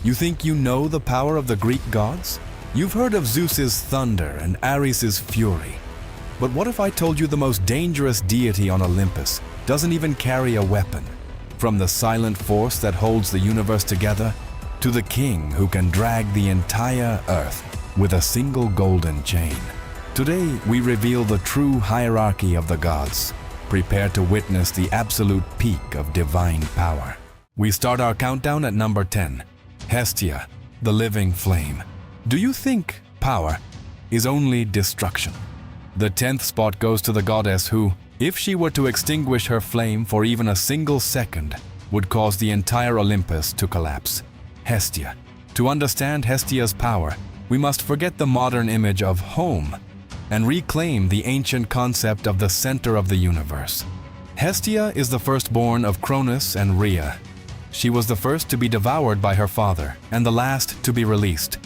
You think you know the power of the Greek gods? You've heard of Zeus's thunder and Ares's fury. But what if I told you the most dangerous deity on Olympus doesn't even carry a weapon? From the silent force that holds the universe together, to the king who can drag the entire earth with a single golden chain. Today, we reveal the true hierarchy of the gods. Prepare to witness the absolute peak of divine power. We start our countdown at number 10. Hestia, the living flame. Do you think power is only destruction? The 10th spot goes to the goddess who, if she were to extinguish her flame for even a single second, would cause the entire Olympus to collapse. Hestia. To understand Hestia's power, we must forget the modern image of home and reclaim the ancient concept of the center of the universe. Hestia is the firstborn of Cronus and Rhea. She was the first to be devoured by her father and the last to be released,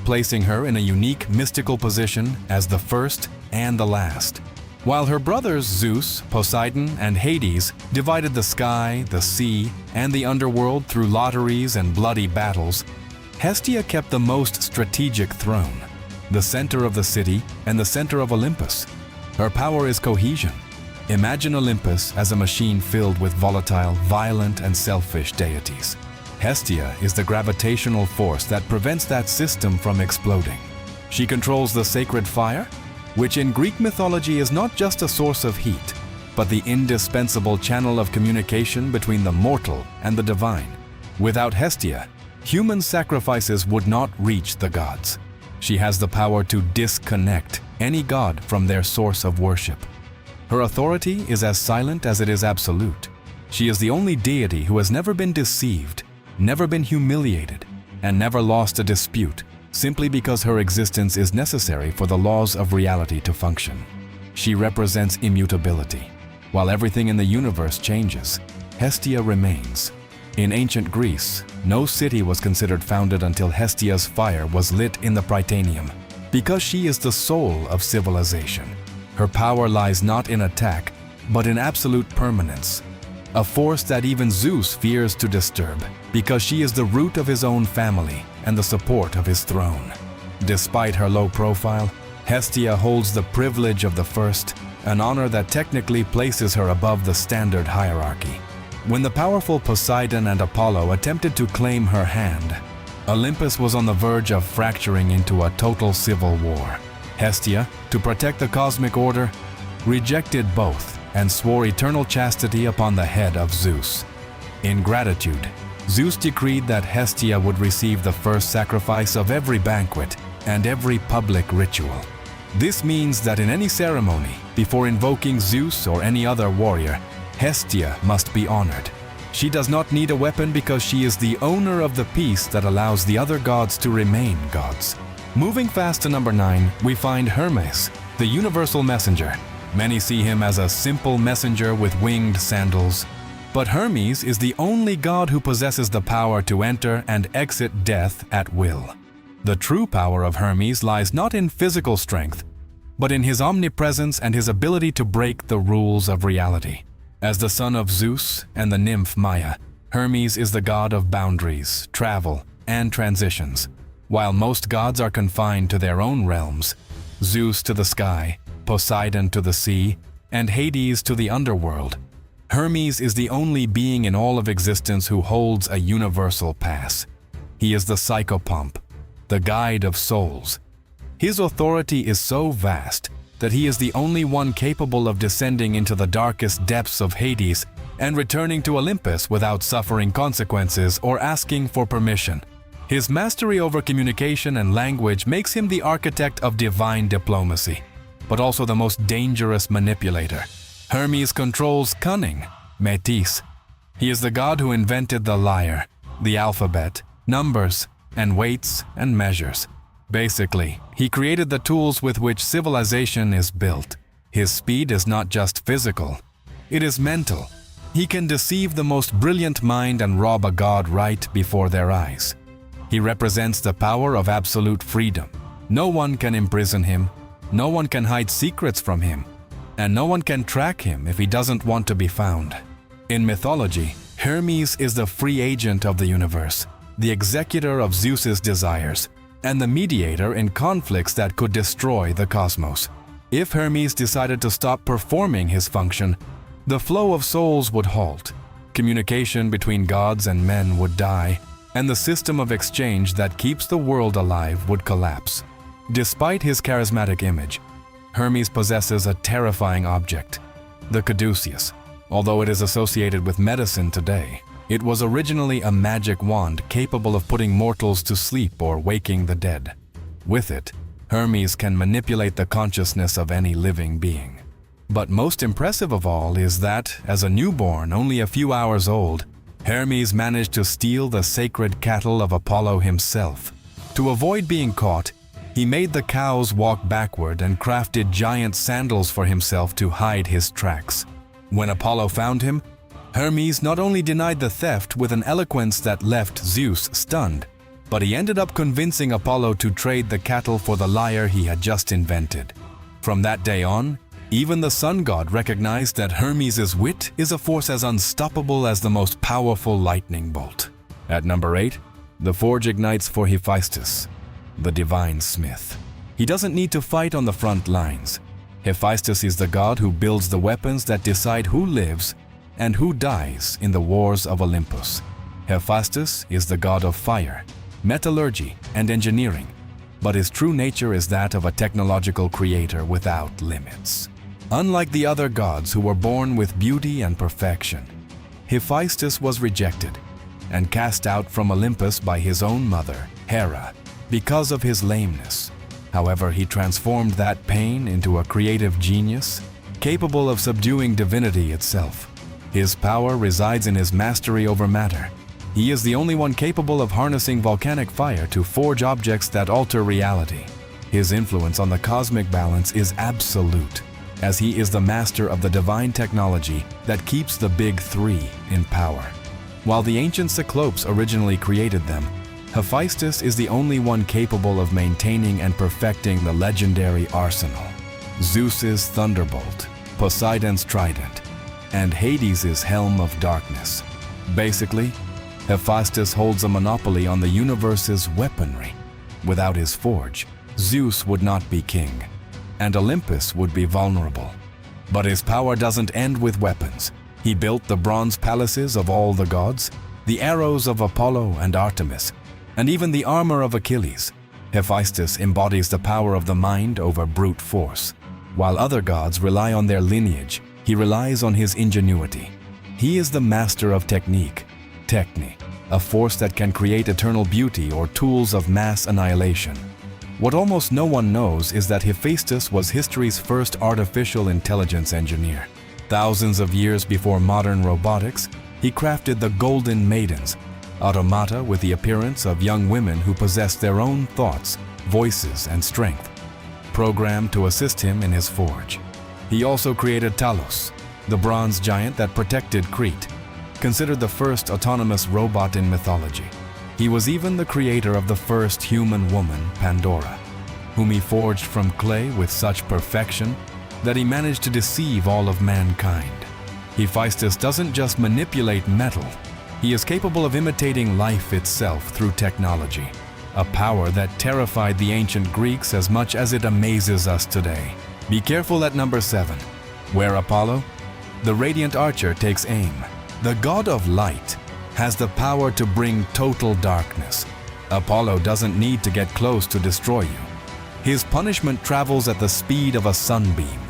placing her in a unique mystical position as the first and the last. While her brothers Zeus, Poseidon, and Hades divided the sky, the sea, and the underworld through lotteries and bloody battles, Hestia kept the most strategic throne, the center of the city and the center of Olympus. Her power is cohesion. Imagine Olympus as a machine filled with volatile, violent, and selfish deities. Hestia is the gravitational force that prevents that system from exploding. She controls the sacred fire, which in Greek mythology is not just a source of heat, but the indispensable channel of communication between the mortal and the divine. Without Hestia, human sacrifices would not reach the gods. She has the power to disconnect any god from their source of worship. Her authority is as silent as it is absolute. She is the only deity who has never been deceived, never been humiliated, and never lost a dispute, simply because her existence is necessary for the laws of reality to function. She represents immutability. While everything in the universe changes, Hestia remains. In ancient Greece, no city was considered founded until Hestia's fire was lit in the Prytaneum. Because she is the soul of civilization, her power lies not in attack, but in absolute permanence. A force that even Zeus fears to disturb, because she is the root of his own family and the support of his throne. Despite her low profile, Hestia holds the privilege of the first, an honor that technically places her above the standard hierarchy. When the powerful Poseidon and Apollo attempted to claim her hand, Olympus was on the verge of fracturing into a total civil war. Hestia, to protect the cosmic order, rejected both and swore eternal chastity upon the head of Zeus. In gratitude, Zeus decreed that Hestia would receive the first sacrifice of every banquet and every public ritual. This means that in any ceremony, before invoking Zeus or any other warrior, Hestia must be honored. She does not need a weapon because she is the owner of the peace that allows the other gods to remain gods. Moving fast to number 9, we find Hermes, the universal messenger. Many see him as a simple messenger with winged sandals. But Hermes is the only god who possesses the power to enter and exit death at will. The true power of Hermes lies not in physical strength, but in his omnipresence and his ability to break the rules of reality. As the son of Zeus and the nymph Maia, Hermes is the god of boundaries, travel, and transitions. While most gods are confined to their own realms, Zeus to the sky, Poseidon to the sea, and Hades to the underworld, Hermes is the only being in all of existence who holds a universal pass. He is the psychopomp, the guide of souls. His authority is so vast that he is the only one capable of descending into the darkest depths of Hades and returning to Olympus without suffering consequences or asking for permission. His mastery over communication and language makes him the architect of divine diplomacy, but also the most dangerous manipulator. Hermes controls cunning, métis. He is the god who invented the lyre, the alphabet, numbers, and weights and measures. Basically, he created the tools with which civilization is built. His speed is not just physical, it is mental. He can deceive the most brilliant mind and rob a god right before their eyes. He represents the power of absolute freedom. No one can imprison him, no one can hide secrets from him, and no one can track him if he doesn't want to be found. In mythology, Hermes is the free agent of the universe, the executor of Zeus's desires, and the mediator in conflicts that could destroy the cosmos. If Hermes decided to stop performing his function, the flow of souls would halt, communication between gods and men would die, and the system of exchange that keeps the world alive would collapse. Despite his charismatic image, Hermes possesses a terrifying object, the caduceus. Although it is associated with medicine today, it was originally a magic wand capable of putting mortals to sleep or waking the dead. With it, Hermes can manipulate the consciousness of any living being. But most impressive of all is that, as a newborn only a few hours old, Hermes managed to steal the sacred cattle of Apollo himself. To avoid being caught, he made the cows walk backward and crafted giant sandals for himself to hide his tracks. When Apollo found him, Hermes not only denied the theft with an eloquence that left Zeus stunned, but he ended up convincing Apollo to trade the cattle for the lyre he had just invented. From that day on, even the sun god recognized that Hermes' wit is a force as unstoppable as the most powerful lightning bolt. At number 8, the forge ignites for Hephaestus, the divine smith. He doesn't need to fight on the front lines. Hephaestus is the god who builds the weapons that decide who lives and who dies in the wars of Olympus. Hephaestus is the god of fire, metallurgy, and engineering, but his true nature is that of a technological creator without limits. Unlike the other gods who were born with beauty and perfection, Hephaestus was rejected and cast out from Olympus by his own mother, Hera, because of his lameness. However, he transformed that pain into a creative genius, capable of subduing divinity itself. His power resides in his mastery over matter. He is the only one capable of harnessing volcanic fire to forge objects that alter reality. His influence on the cosmic balance is absolute, as he is the master of the divine technology that keeps the big three in power. While the ancient Cyclopes originally created them, Hephaestus is the only one capable of maintaining and perfecting the legendary arsenal. Zeus's thunderbolt, Poseidon's trident, and Hades' helm of darkness. Basically, Hephaestus holds a monopoly on the universe's weaponry. Without his forge, Zeus would not be king, and Olympus would be vulnerable. But his power doesn't end with weapons. He built the bronze palaces of all the gods, the arrows of Apollo and Artemis, and even the armor of Achilles. Hephaestus embodies the power of the mind over brute force. While other gods rely on their lineage, he relies on his ingenuity. He is the master of technique, techne, a force that can create eternal beauty or tools of mass annihilation. What almost no one knows is that Hephaestus was history's first artificial intelligence engineer. Thousands of years before modern robotics, he crafted the Golden Maidens, automata with the appearance of young women who possessed their own thoughts, voices, and strength, programmed to assist him in his forge. He also created Talos, the bronze giant that protected Crete, considered the first autonomous robot in mythology. He was even the creator of the first human woman, Pandora, whom he forged from clay with such perfection that he managed to deceive all of mankind. Hephaestus doesn't just manipulate metal, he is capable of imitating life itself through technology, a power that terrified the ancient Greeks as much as it amazes us today. Be careful at number 7, where Apollo, the radiant archer, takes aim. The god of light has the power to bring total darkness. Apollo doesn't need to get close to destroy you. His punishment travels at the speed of a sunbeam.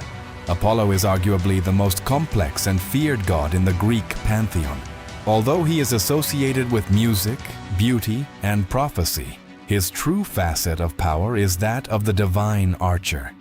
Apollo is arguably the most complex and feared god in the Greek pantheon. Although he is associated with music, beauty, and prophecy, his true facet of power is that of the divine archer.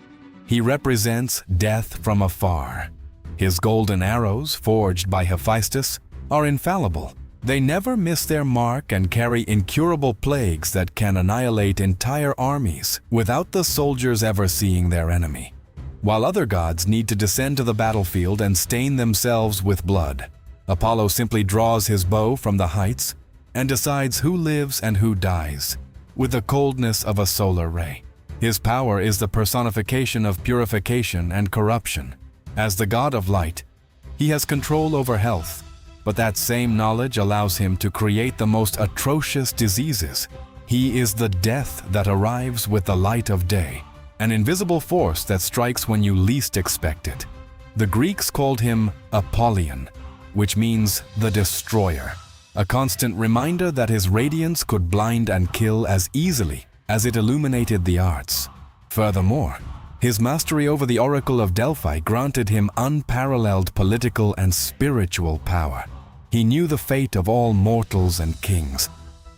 He represents death from afar. His golden arrows, forged by Hephaestus, are infallible. They never miss their mark and carry incurable plagues that can annihilate entire armies without the soldiers ever seeing their enemy. While other gods need to descend to the battlefield and stain themselves with blood, Apollo simply draws his bow from the heights and decides who lives and who dies, with the coldness of a solar ray. His power is the personification of purification and corruption. As the god of light, he has control over health, But that same knowledge allows him to create the most atrocious diseases. He is the death that arrives with the light of day, an invisible force that strikes when you least expect it. The Greeks called him Apollyon, which means the destroyer, a constant reminder that his radiance could blind and kill as easily as it illuminated the arts. Furthermore, his mastery over the Oracle of Delphi granted him unparalleled political and spiritual power. He knew the fate of all mortals and kings,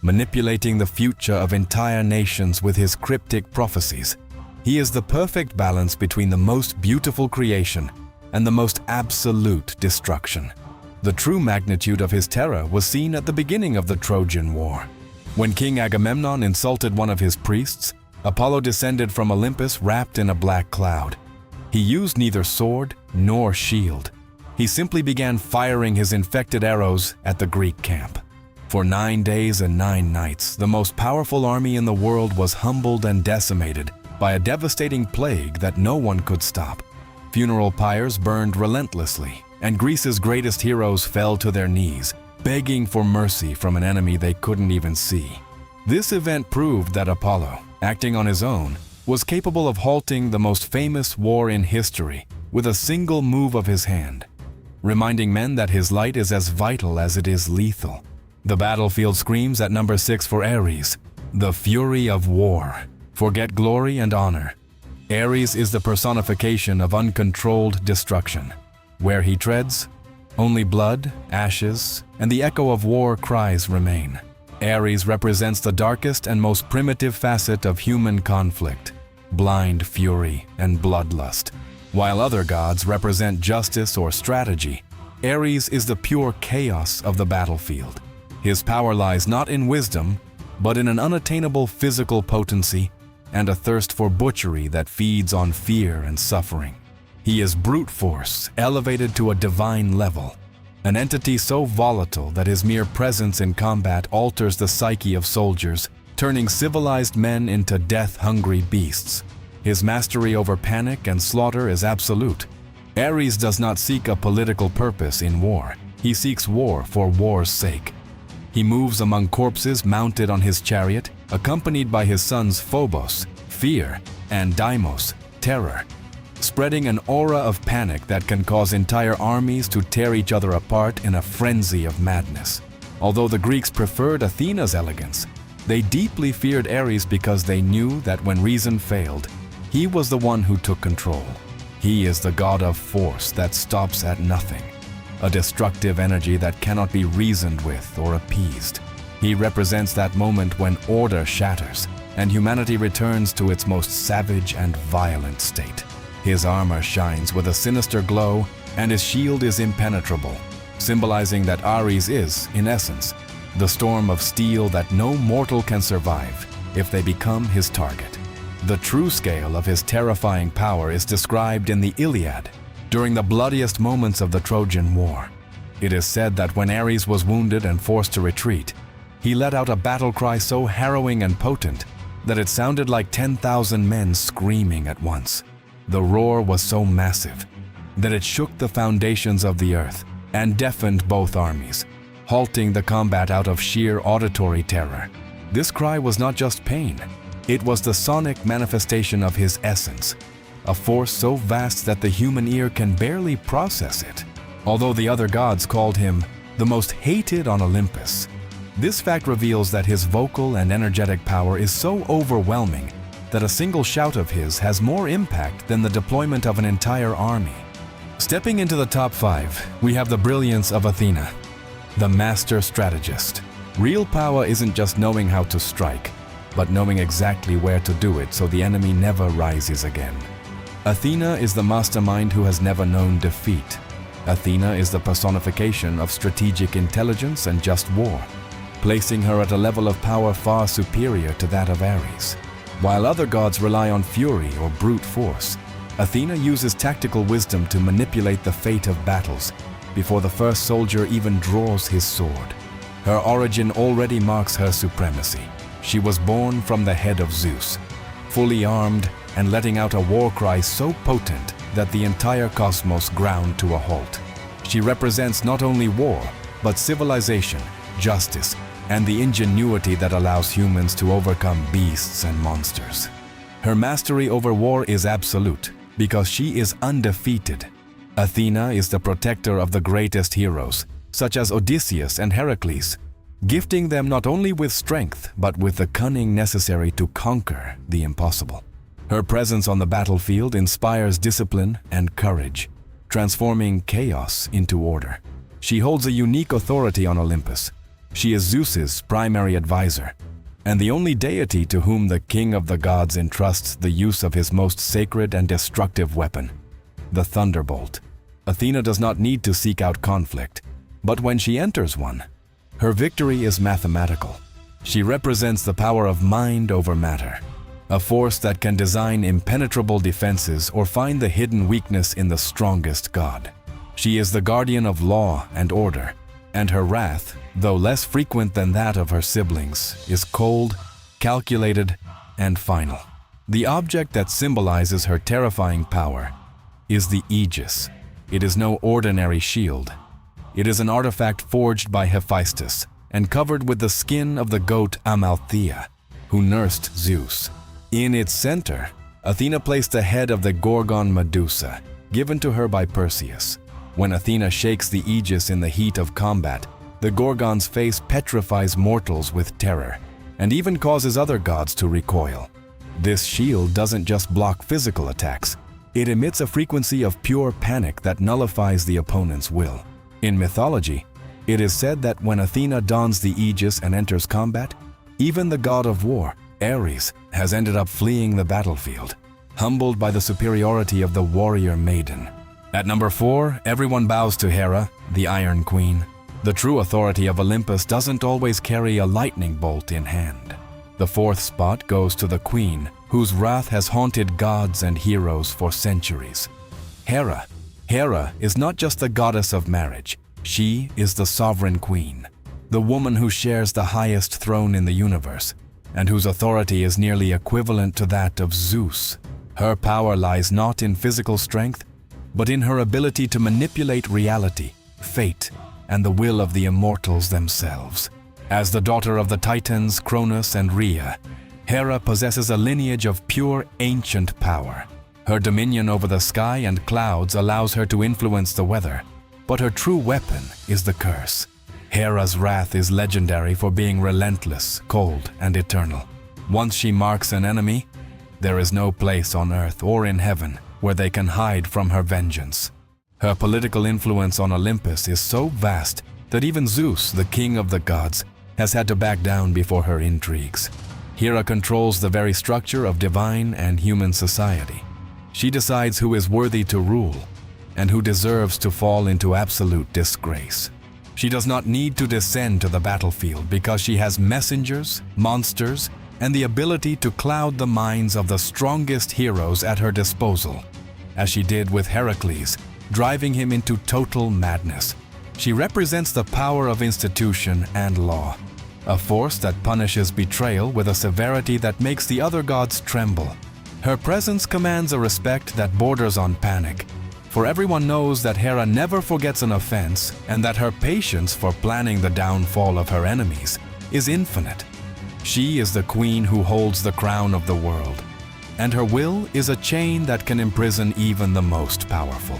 manipulating the future of entire nations with his cryptic prophecies. He is the perfect balance between the most beautiful creation and the most absolute destruction. The true magnitude of his terror was seen at the beginning of the Trojan War. When King Agamemnon insulted one of his priests, Apollo descended from Olympus wrapped in a black cloud. He used neither sword nor shield. He simply began firing his infected arrows at the Greek camp. For 9 days and 9 nights, the most powerful army in the world was humbled and decimated by a devastating plague that no one could stop. Funeral pyres burned relentlessly, and Greece's greatest heroes fell to their knees, begging for mercy from an enemy they couldn't even see. This event proved that Apollo, acting on his own, was capable of halting the most famous war in history with a single move of his hand, reminding men that his light is as vital as it is lethal. The battlefield screams at number 6 for Ares, the fury of war. Forget glory and honor. Ares is the personification of uncontrolled destruction. Where he treads, only blood, ashes, and the echo of war cries remain. Ares represents the darkest and most primitive facet of human conflict, blind fury and bloodlust. While other gods represent justice or strategy, Ares is the pure chaos of the battlefield. His power lies not in wisdom, but in an unattainable physical potency and a thirst for butchery that feeds on fear and suffering. He is brute force, elevated to a divine level, an entity so volatile that his mere presence in combat alters the psyche of soldiers, turning civilized men into death-hungry beasts. His mastery over panic and slaughter is absolute. Ares does not seek a political purpose in war. He seeks war for war's sake. He moves among corpses mounted on his chariot, accompanied by his sons Phobos, fear, and Deimos, terror, spreading an aura of panic that can cause entire armies to tear each other apart in a frenzy of madness. Although the Greeks preferred Athena's elegance, they deeply feared Ares because they knew that when reason failed, he was the one who took control. He is the god of force that stops at nothing, a destructive energy that cannot be reasoned with or appeased. He represents that moment when order shatters and humanity returns to its most savage and violent state. His armor shines with a sinister glow and his shield is impenetrable, symbolizing that Ares is, in essence, the storm of steel that no mortal can survive if they become his target. The true scale of his terrifying power is described in the Iliad, during the bloodiest moments of the Trojan War. It is said that when Ares was wounded and forced to retreat, he let out a battle cry so harrowing and potent that it sounded like 10,000 men screaming at once. The roar was so massive that it shook the foundations of the earth and deafened both armies, halting the combat out of sheer auditory terror. This cry was not just pain, it was the sonic manifestation of his essence, a force so vast that the human ear can barely process it. Although the other gods called him the most hated on Olympus, this fact reveals that his vocal and energetic power is so overwhelming that a single shout of his has more impact than the deployment of an entire army. Stepping into the top 5, we have the brilliance of Athena, the master strategist. Real power isn't just knowing how to strike, but knowing exactly where to do it so the enemy never rises again. Athena is the mastermind who has never known defeat. Athena is the personification of strategic intelligence and just war, placing her at a level of power far superior to that of Ares. While other gods rely on fury or brute force, Athena uses tactical wisdom to manipulate the fate of battles before the first soldier even draws his sword. Her origin already marks her supremacy. She was born from the head of Zeus, fully armed and letting out a war cry so potent that the entire cosmos ground to a halt. She represents not only war, but civilization, justice, and the ingenuity that allows humans to overcome beasts and monsters. Her mastery over war is absolute because she is undefeated. Athena is the protector of the greatest heroes, such as Odysseus and Heracles, gifting them not only with strength but with the cunning necessary to conquer the impossible. Her presence on the battlefield inspires discipline and courage, transforming chaos into order. She holds a unique authority on Olympus. She is Zeus's primary advisor, and the only deity to whom the king of the gods entrusts the use of his most sacred and destructive weapon, the thunderbolt. Athena does not need to seek out conflict, but when she enters one, her victory is mathematical. She represents the power of mind over matter, a force that can design impenetrable defenses or find the hidden weakness in the strongest god. She is the guardian of law and order, and her wrath, though less frequent than that of her siblings, is cold, calculated, and final. The object that symbolizes her terrifying power is the aegis. It is no ordinary shield. It is an artifact forged by Hephaestus and covered with the skin of the goat Amalthea, who nursed Zeus. In its center, Athena placed the head of the Gorgon Medusa, given to her by Perseus. When Athena shakes the aegis in the heat of combat, the Gorgon's face petrifies mortals with terror, and even causes other gods to recoil. This shield doesn't just block physical attacks, it emits a frequency of pure panic that nullifies the opponent's will. In mythology, it is said that when Athena dons the aegis and enters combat, even the god of war, Ares, has ended up fleeing the battlefield, humbled by the superiority of the warrior maiden. At number 4, everyone bows to Hera, the Iron Queen. The true authority of Olympus doesn't always carry a lightning bolt in hand. The 4th spot goes to the Queen, whose wrath has haunted gods and heroes for centuries. Hera. Hera is not just the goddess of marriage. She is the sovereign queen, the woman who shares the highest throne in the universe, and whose authority is nearly equivalent to that of Zeus. Her power lies not in physical strength, but in her ability to manipulate reality, fate, and the will of the immortals themselves. As the daughter of the Titans Cronus and Rhea, Hera possesses a lineage of pure ancient power. Her dominion over the sky and clouds allows her to influence the weather, but her true weapon is the curse. Hera's wrath is legendary for being relentless, cold, and eternal. Once she marks an enemy, there is no place on earth or in heaven where they can hide from her vengeance. Her political influence on Olympus is so vast that even Zeus, the king of the gods, has had to back down before her intrigues. Hera controls the very structure of divine and human society. She decides who is worthy to rule and who deserves to fall into absolute disgrace. She does not need to descend to the battlefield because she has messengers, monsters, and the ability to cloud the minds of the strongest heroes at her disposal, as she did with Heracles, driving him into total madness. She represents the power of institution and law, a force that punishes betrayal with a severity that makes the other gods tremble. Her presence commands a respect that borders on panic, for everyone knows that Hera never forgets an offense and that her patience for planning the downfall of her enemies is infinite. She is the queen who holds the crown of the world, and her will is a chain that can imprison even the most powerful.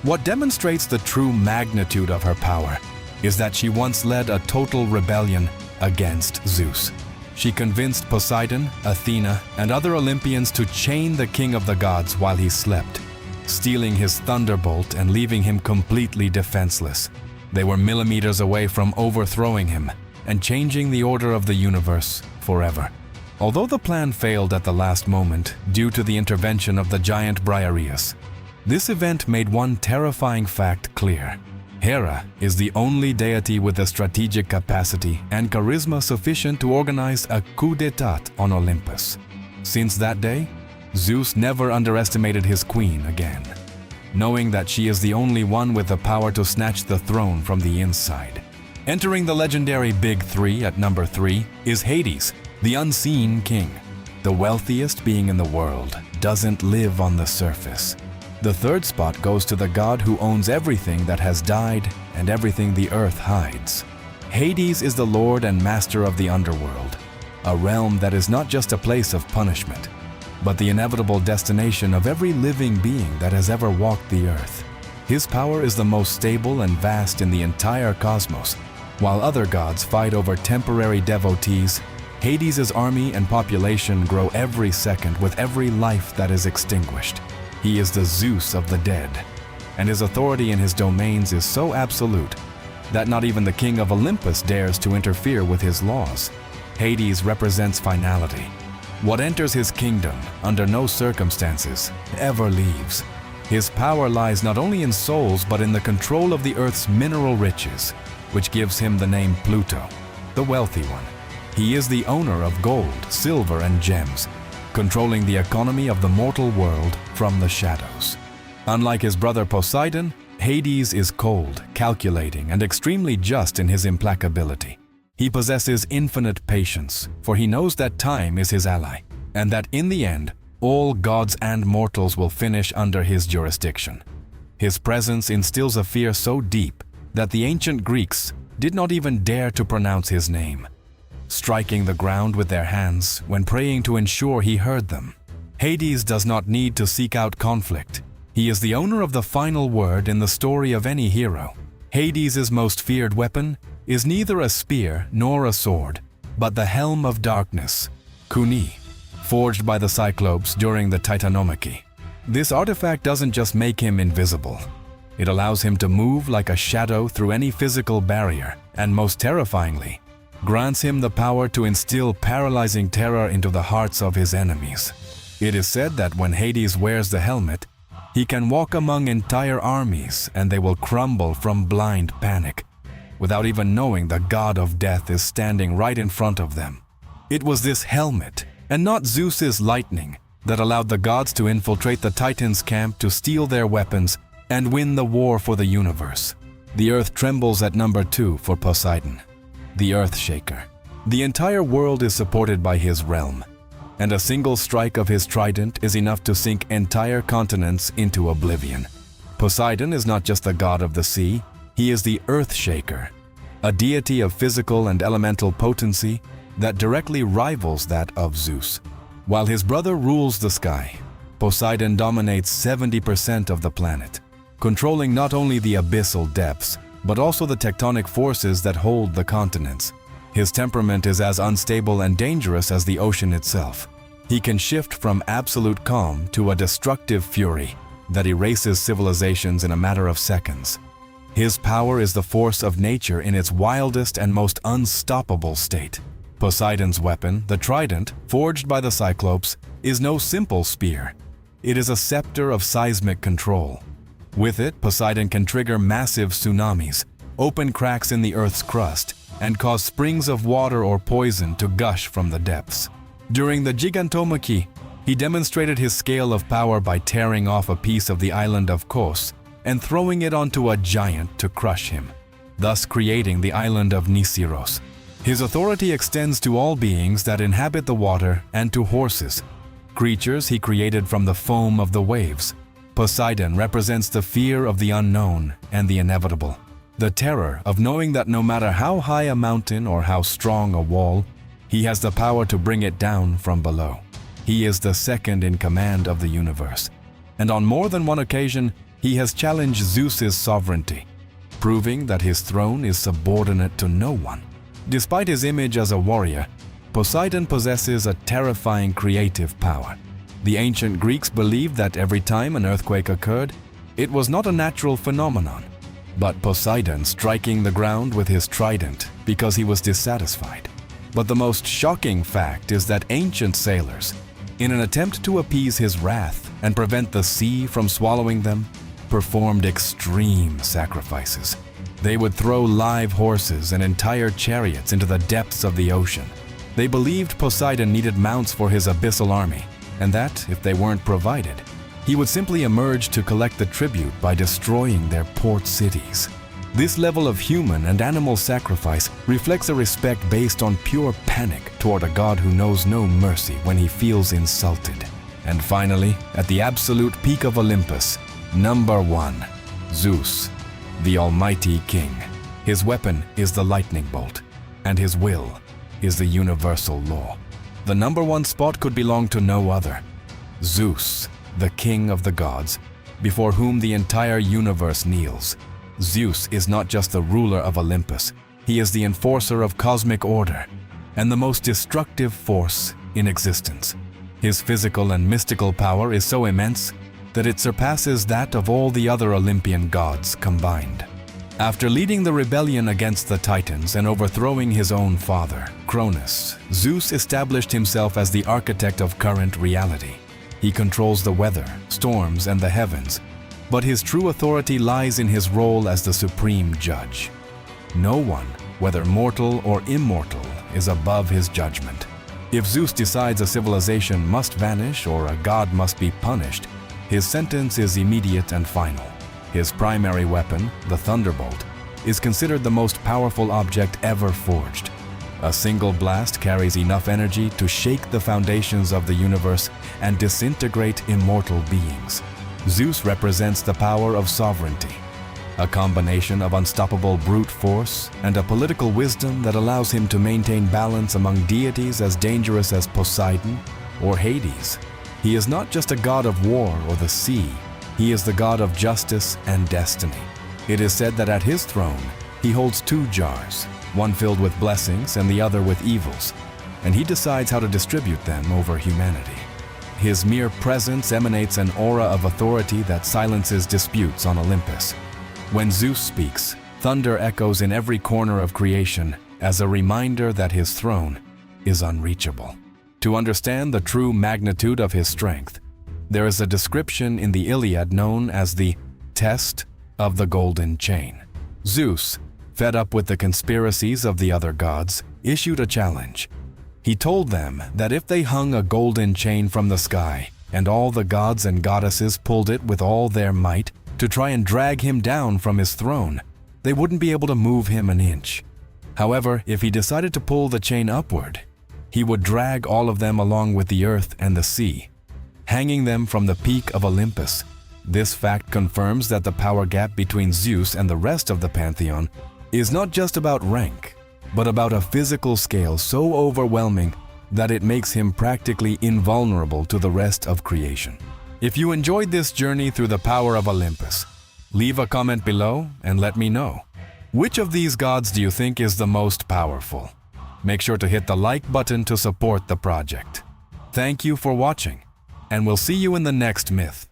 What demonstrates the true magnitude of her power is that she once led a total rebellion against Zeus. She convinced Poseidon, Athena, and other Olympians to chain the king of the gods while he slept, stealing his thunderbolt and leaving him completely defenseless. They were millimeters away from overthrowing him and changing the order of the universe forever. Although the plan failed at the last moment due to the intervention of the giant Briareus, this event made one terrifying fact clear. Hera is the only deity with the strategic capacity and charisma sufficient to organize a coup d'etat on Olympus. Since that day, Zeus never underestimated his queen again, knowing that she is the only one with the power to snatch the throne from the inside. Entering the legendary Big Three at number 3 is Hades, the unseen king. The wealthiest being in the world doesn't live on the surface. The third spot goes to the god who owns everything that has died and everything the earth hides. Hades is the lord and master of the underworld, a realm that is not just a place of punishment, but the inevitable destination of every living being that has ever walked the earth. His power is the most stable and vast in the entire cosmos. While other gods fight over temporary devotees, Hades' army and population grow every second with every life that is extinguished. He is the Zeus of the dead, and his authority in his domains is so absolute that not even the king of Olympus dares to interfere with his laws. Hades represents finality. What enters his kingdom under no circumstances ever leaves. His power lies not only in souls but in the control of the earth's mineral riches, which gives him the name Pluto, the wealthy one. He is the owner of gold, silver, and gems, controlling the economy of the mortal world from the shadows. Unlike his brother Poseidon, Hades is cold, calculating, and extremely just in his implacability. He possesses infinite patience, for he knows that time is his ally, and that in the end, all gods and mortals will finish under his jurisdiction. His presence instills a fear so deep that the ancient Greeks did not even dare to pronounce his name, striking the ground with their hands when praying to ensure he heard them. Hades does not need to seek out conflict. He is the owner of the final word in the story of any hero. Hades' most feared weapon is neither a spear nor a sword, but the Helm of Darkness, Kuni, forged by the Cyclopes during the Titanomachy. This artifact doesn't just make him invisible. It allows him to move like a shadow through any physical barrier, and most terrifyingly, grants him the power to instill paralyzing terror into the hearts of his enemies. It is said that when Hades wears the helmet, he can walk among entire armies and they will crumble from blind panic, without even knowing the god of death is standing right in front of them. It was this helmet, and not Zeus's lightning, that allowed the gods to infiltrate the Titans' camp to steal their weapons and win the war for the universe. The earth trembles at number 2 for Poseidon, the Earth Shaker. The entire world is supported by his realm, and a single strike of his trident is enough to sink entire continents into oblivion. Poseidon is not just the god of the sea, he is the Earth Shaker, a deity of physical and elemental potency that directly rivals that of Zeus. While his brother rules the sky, Poseidon dominates 70% of the planet, controlling not only the abyssal depths, but also the tectonic forces that hold the continents. His temperament is as unstable and dangerous as the ocean itself. He can shift from absolute calm to a destructive fury that erases civilizations in a matter of seconds. His power is the force of nature in its wildest and most unstoppable state. Poseidon's weapon, the trident, forged by the Cyclopes, is no simple spear. It is a scepter of seismic control. With it, Poseidon can trigger massive tsunamis, open cracks in the Earth's crust, and cause springs of water or poison to gush from the depths. During the Gigantomachy, he demonstrated his scale of power by tearing off a piece of the island of Kos and throwing it onto a giant to crush him, thus creating the island of Nisiros. His authority extends to all beings that inhabit the water and to horses, creatures he created from the foam of the waves. Poseidon represents the fear of the unknown and the inevitable, the terror of knowing that no matter how high a mountain or how strong a wall, he has the power to bring it down from below. He is the second in command of the universe, and on more than one occasion, he has challenged Zeus's sovereignty, proving that his throne is subordinate to no one. Despite his image as a warrior, Poseidon possesses a terrifying creative power. The ancient Greeks believed that every time an earthquake occurred, it was not a natural phenomenon, but Poseidon striking the ground with his trident because he was dissatisfied. But the most shocking fact is that ancient sailors, in an attempt to appease his wrath and prevent the sea from swallowing them, performed extreme sacrifices. They would throw live horses and entire chariots into the depths of the ocean. They believed Poseidon needed mounts for his abyssal army, and that, if they weren't provided, he would simply emerge to collect the tribute by destroying their port cities. This level of human and animal sacrifice reflects a respect based on pure panic toward a god who knows no mercy when he feels insulted. And finally, at the absolute peak of Olympus, number 1, Zeus, the Almighty King. His weapon is the lightning bolt, and his will is the universal law. The number 1 spot could belong to no other. Zeus, the king of the gods, before whom the entire universe kneels. Zeus is not just the ruler of Olympus, he is the enforcer of cosmic order and the most destructive force in existence. His physical and mystical power is so immense that it surpasses that of all the other Olympian gods combined. After leading the rebellion against the Titans and overthrowing his own father, Cronus, Zeus established himself as the architect of current reality. He controls the weather, storms, and the heavens, but his true authority lies in his role as the supreme judge. No one, whether mortal or immortal, is above his judgment. If Zeus decides a civilization must vanish or a god must be punished, his sentence is immediate and final. His primary weapon, the thunderbolt, is considered the most powerful object ever forged. A single blast carries enough energy to shake the foundations of the universe and disintegrate immortal beings. Zeus represents the power of sovereignty, a combination of unstoppable brute force and a political wisdom that allows him to maintain balance among deities as dangerous as Poseidon or Hades. He is not just a god of war or the sea, he is the god of justice and destiny. It is said that at his throne, he holds 2 jars, one filled with blessings and the other with evils, and he decides how to distribute them over humanity. His mere presence emanates an aura of authority that silences disputes on Olympus. When Zeus speaks, thunder echoes in every corner of creation as a reminder that his throne is unreachable. To understand the true magnitude of his strength, there is a description in the Iliad known as the test of the golden chain. Zeus, fed up with the conspiracies of the other gods, issued a challenge. He told them that if they hung a golden chain from the sky and all the gods and goddesses pulled it with all their might to try and drag him down from his throne, they wouldn't be able to move him an inch. However, if he decided to pull the chain upward, he would drag all of them along with the earth and the sea, hanging them from the peak of Olympus. This fact confirms that the power gap between Zeus and the rest of the pantheon is not just about rank, but about a physical scale so overwhelming that it makes him practically invulnerable to the rest of creation. If you enjoyed this journey through the power of Olympus, leave a comment below and let me know. Which of these gods do you think is the most powerful? Make sure to hit the like button to support the project. Thank you for watching, and we'll see you in the next myth.